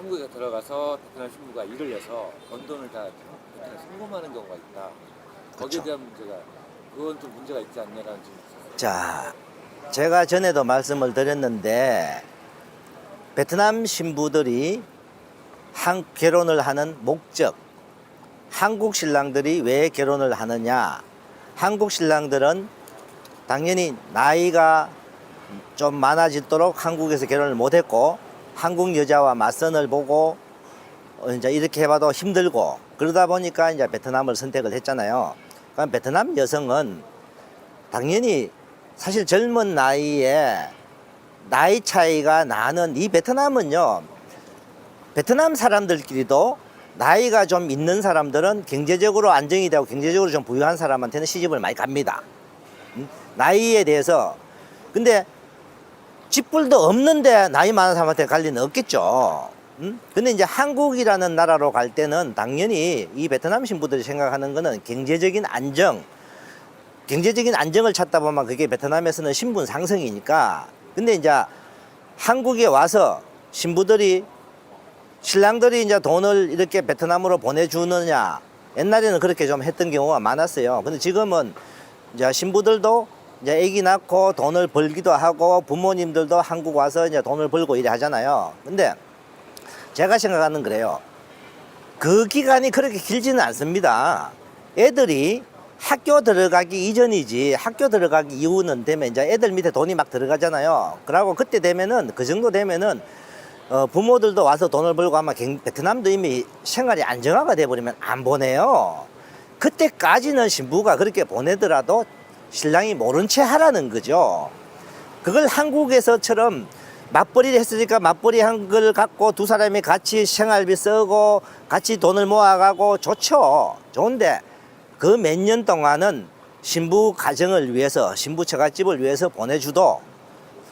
한국에 들어가서 베트남 신부가 일을 해서 번 돈을 다 베트남 송금하는 경우가 있다. 거기에 그렇죠. 대한 문제가 그건 좀 문제가 있지 않냐라는 질문이 있었어요. 자, 제가 전에도 말씀을 드렸는데 베트남 신부들이 결혼을 하는 목적, 한국 신랑들이 왜 결혼을 하느냐. 한국 신랑들은 당연히 나이가 좀 많아지도록 한국에서 결혼을 못했고 한국 여자와 맞선을 보고 이제 이렇게 해봐도 힘들고 그러다 보니까 이제 베트남을 선택을 했잖아요. 그럼 베트남 여성은 당연히 사실 젊은 나이에 나이 차이가 나는 이 베트남은요, 베트남 사람들끼리도 나이가 좀 있는 사람들은 경제적으로 안정이 되고 경제적으로 좀 부유한 사람한테는 시집을 많이 갑니다. 나이에 대해서. 근데 집불도 없는데 나이 많은 사람한테 갈 리는 없겠죠. 근데 이제 한국이라는 나라로 갈 때는 당연히 이 베트남 신부들이 생각하는 거는 경제적인 안정을 찾다 보면 그게 베트남에서는 신분 상승이니까. 근데 이제 한국에 와서 신랑들이 이제 돈을 이렇게 베트남으로 보내주느냐. 옛날에는 그렇게 좀 했던 경우가 많았어요. 근데 지금은 이제 신부들도 이제 아기 낳고 돈을 벌기도 하고 부모님들도 한국 와서 이제 돈을 벌고 이래 하잖아요. 근데 제가 생각하는 그래요. 그 기간이 그렇게 길지는 않습니다. 애들이 학교 들어가기 이전이지 학교 들어가기 이후는 되면 이제 애들 밑에 돈이 막 들어가잖아요. 그러고 그때 되면은 그 정도 되면은 부모들도 와서 돈을 벌고 아마 베트남도 이미 생활이 안정화가 돼버리면 안 보내요. 그때까지는 신부가 그렇게 보내더라도 신랑이 모른 채 하라는 거죠. 그걸 한국에서처럼 맞벌이를 했으니까 맞벌이 한 걸 갖고 두 사람이 같이 생활비 쓰고 같이 돈을 모아가고 좋죠. 좋은데 그 몇 년 동안은 신부 가정을 위해서 신부 처갓집을 위해서 보내주도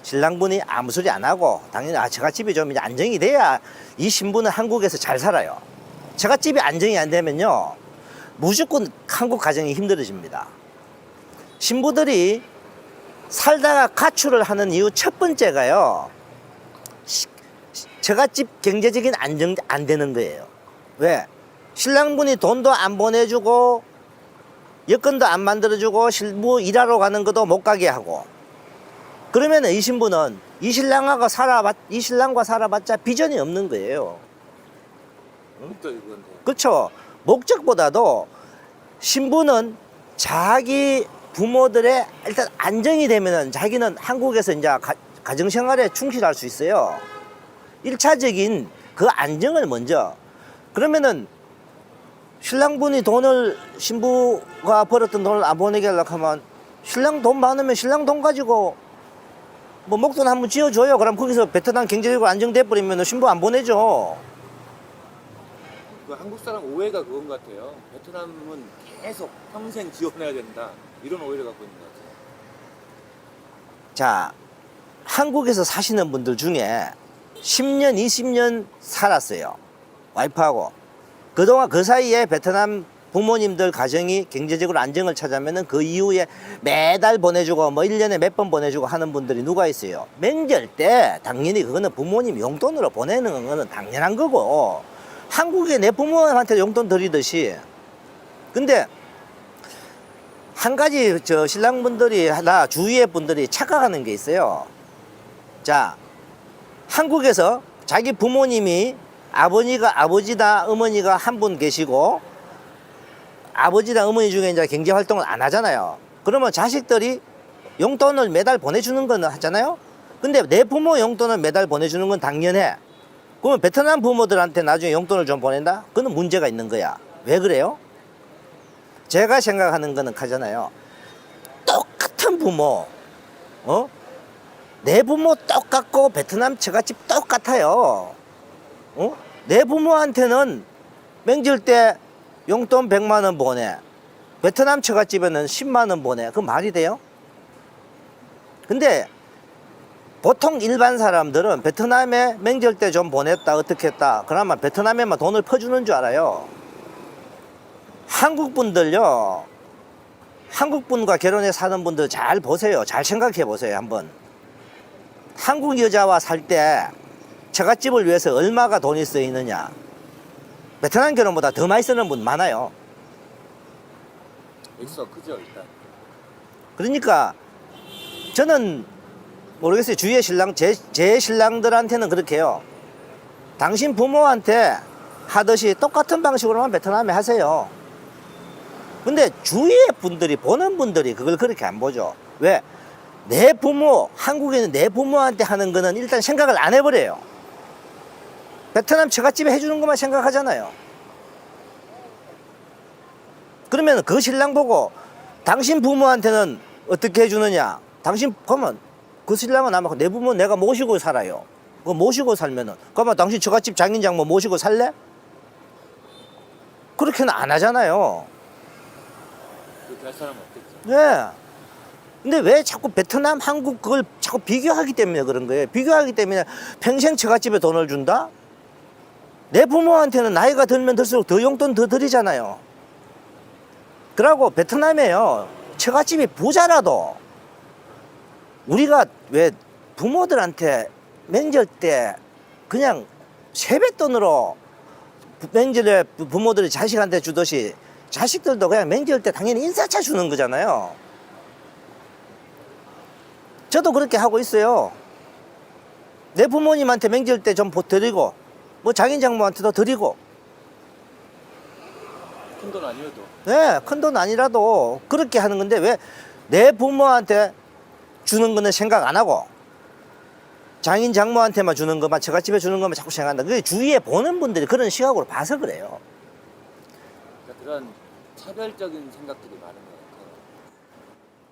신랑분이 아무 소리 안 하고 당연히 처갓집이 좀 이제 안정이 돼야 이 신부는 한국에서 잘 살아요. 처갓집이 안정이 안 되면요 무조건 한국 가정이 힘들어집니다. 신부들이 살다가 가출을 하는 이유 첫 번째가요, 처갓집 경제적인 안정 안 되는 거예요. 왜? 신랑분이 돈도 안 보내주고 여건도 안 만들어주고 신부 일하러 가는 것도 못 가게 하고, 그러면 이 신부는 이 신랑과 살아봤자 비전이 없는 거예요. 그렇죠. 목적보다도 신부는 자기 부모들의 일단 안정이 되면은 자기는 한국에서 이제 가정생활에 충실할 수 있어요. 1차적인 그 안정을 먼저. 그러면은 신랑분이 신부가 벌었던 돈을 안 보내게 하려고 하면 신랑 돈 많으면 신랑 돈 가지고 뭐 목돈 한번 지어줘요. 그럼 거기서 베트남 경제적으로 안정돼 버리면 신부 안 보내죠. 그 한국 사람 오해가 그건 것 같아요. 베트남은 계속 평생 지원해야 된다. 이런 오해를 갖고 있는 것 같아요. 자, 한국에서 사시는 분들 중에 10년, 20년 살았어요. 와이프하고. 그동안 그 사이에 베트남 부모님들 가정이 경제적으로 안정을 찾으면은 그 이후에 매달 보내주고 뭐 1년에 몇 번 보내주고 하는 분들이 누가 있어요? 명절 때 당연히 그거는 부모님 용돈으로 보내는 거는 당연한 거고, 한국에 내 부모한테 용돈 드리듯이. 근데 한 가지 신랑분들이 주위의 분들이 착각하는 게 있어요. 자, 한국에서 자기 부모님이 아버지다 어머니가 한 분 계시고 아버지나 어머니 중에 이제 경제 활동을 안 하잖아요. 그러면 자식들이 용돈을 매달 보내주는 건 하잖아요. 근데 내 부모 용돈을 매달 보내주는 건 당연해. 그러면 베트남 부모들한테 나중에 용돈을 좀 보낸다? 그건 문제가 있는 거야. 왜 그래요? 제가 생각하는 거는 하잖아요. 똑같은 부모, 내 부모 똑같고 베트남 처갓집 똑같아요. 내 부모한테는 명절 때 용돈 100만 원 보내. 베트남 처갓집에는 10만 원 보내. 그 말이 돼요? 근데 보통 일반 사람들은 베트남에 명절 때 좀 보냈다 어떻게 했다 그러면 베트남에만 돈을 퍼주는 줄 알아요. 한국 분들요, 한국 분과 결혼해 사는 분들 잘 보세요. 잘 생각해 보세요. 한번 한국 여자와 살 때 처갓집을 위해서 얼마가 돈이 쓰이느냐. 베트남 결혼보다 더 많이 쓰는 분 많아요. 액수가 크죠 일단. 그러니까 저는 모르겠어요. 주위의 신랑, 제 신랑들한테는 그렇게 해요. 당신 부모한테 하듯이 똑같은 방식으로만 베트남에 하세요. 근데 주위의 분들이, 보는 분들이 그걸 그렇게 안 보죠. 왜? 내 부모, 한국에 있는 내 부모한테 하는 거는 일단 생각을 안 해버려요. 베트남 처갓집에 해주는 것만 생각하잖아요. 그러면 그 신랑 보고 당신 부모한테는 어떻게 해주느냐? 당신, 그러면 그 신랑은 아마 내 부모 내가 모시고 살아요. 그 모시고 살면은, 그러면 당신 처갓집 장인 장모 모시고 살래? 그렇게는 안 하잖아요. 그렇게 할 사람은 없겠죠. 네. 근데 왜 자꾸 베트남, 한국 그걸 자꾸 비교하기 때문에 그런 거예요. 비교하기 때문에 평생 처갓집에 돈을 준다? 내 부모한테는 나이가 들면 들수록 더 용돈 더 드리잖아요. 그러고 베트남에요. 처갓집이 부자라도 우리가 왜 부모들한테 명절 때 그냥 세뱃돈으로 명절에 부모들이 자식한테 주듯이 자식들도 그냥 명절 때 당연히 인사차 주는 거잖아요. 저도 그렇게 하고 있어요. 내 부모님한테 명절 때 좀 드리고 뭐 장인 장모한테도 드리고. 큰 돈 아니어도. 네, 큰 돈 아니라도 그렇게 하는 건데 왜 내 부모한테 주는 거는 생각 안 하고 장인 장모한테만 주는 것만, 처갓집에 주는 것만 자꾸 생각한다. 그게 주위에 보는 분들이 그런 시각으로 봐서 그래요. 그러니까 그런 차별적인 생각들이 많은 것 같아요.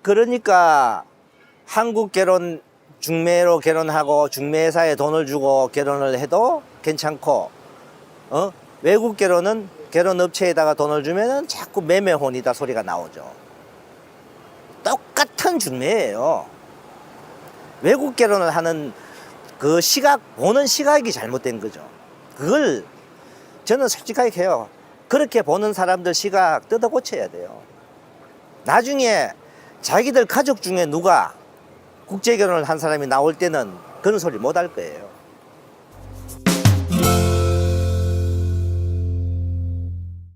그러니까 한국 결혼, 중매로 결혼하고 중매회사에 돈을 주고 결혼을 해도 괜찮고, 외국 결혼은 결혼업체에다가 돈을 주면은 자꾸 매매혼이다 소리가 나오죠. 똑같은 중매예요. 외국 결혼을 하는 그 시각, 보는 시각이 잘못된 거죠. 그걸 저는 솔직하게 해요. 그렇게 보는 사람들 시각 뜯어 고쳐야 돼요. 나중에 자기들 가족 중에 누가 국제 결혼을 한 사람이 나올 때는 그런 소리 못 할 거예요.